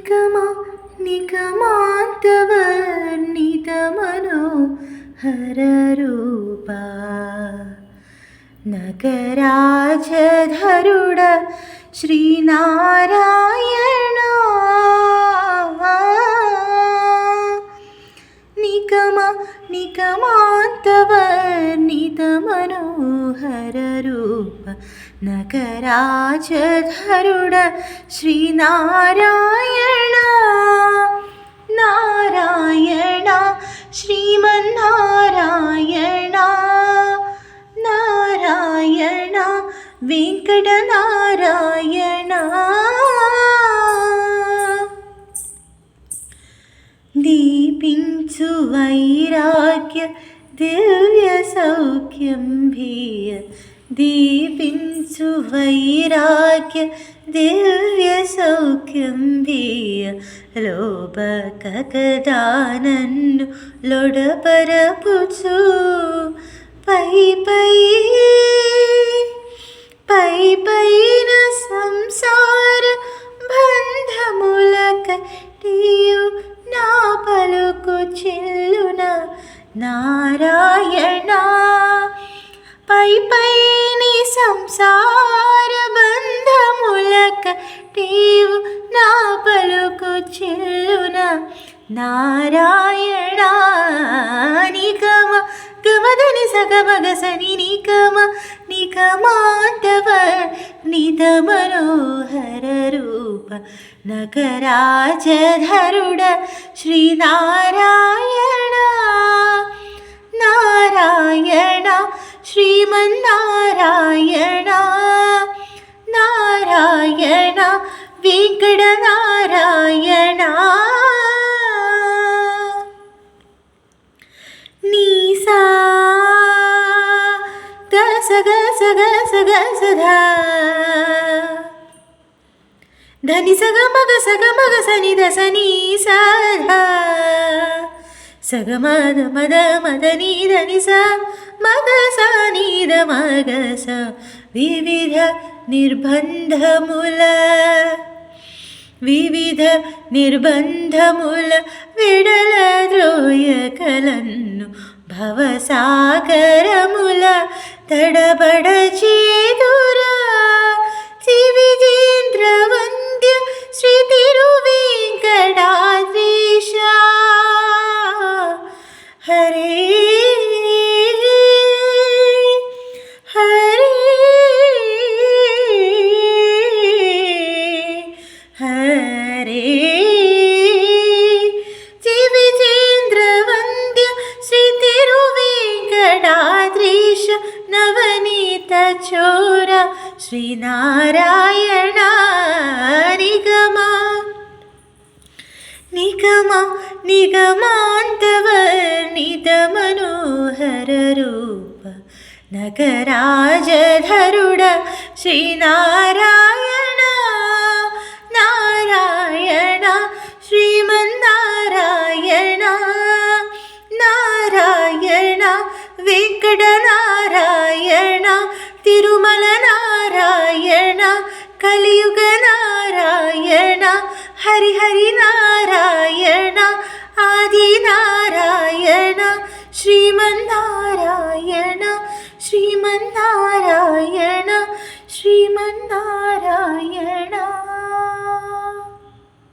Nigma निगमान्तवर्णितमनोहररूपा नगराजधरुड Shrinarayan Nigma निगमान्तवर्णितमनोहररूप नगराजधरुड Shrinarayan Narayan Sriman Narayana Narayan वेङ्कटनारायण दीपिंचु वैराग्य दिव्य सौख्यं भीय दीपिंचु वैराग्य दिव्य सौख्यं भीय लोभकगदानन्नु लोडपरपुचु पै पैन संसार बन्धमुलकटियु ना पलुकु चिल्लुन नारायण पैनी संसार बन्धमुलकटियु ना पलुकु चिल्लुन नारायण निगम गमदनि सगमगसनि निगम निगमान्तवर्णितमनोहररूप नगराजधरुड श्रीनारायण नारायण श्रीमन्नारायण नारायण वेङ्कटनारायण नीसा सग सधा धनि सग मग सनि दसनी सधा सग मद मद मदनी धनि स मग सनी द मग स विविध निर्बन्धमुल विडलद्रोयकलन्नु भवसागरमुल तडबड चेदुरा विजेन्द्रवन्द्य श्री तिरुवेङ्कटाद्रीश हरे हरे हरे नवनीत चोर श्रीनारायण निगमान्तवर्णितमनोहररूप नगराजधरुड श्रीनारायण नारायण श्रीमन्नारायण नारायण वेङ्कटनारायण तिरुमल नारायण कलियुग नारायण हरि नारायण आदि नारायण श्रीमन्नारायण श्रीमन्नारायण श्रीमन्नारायण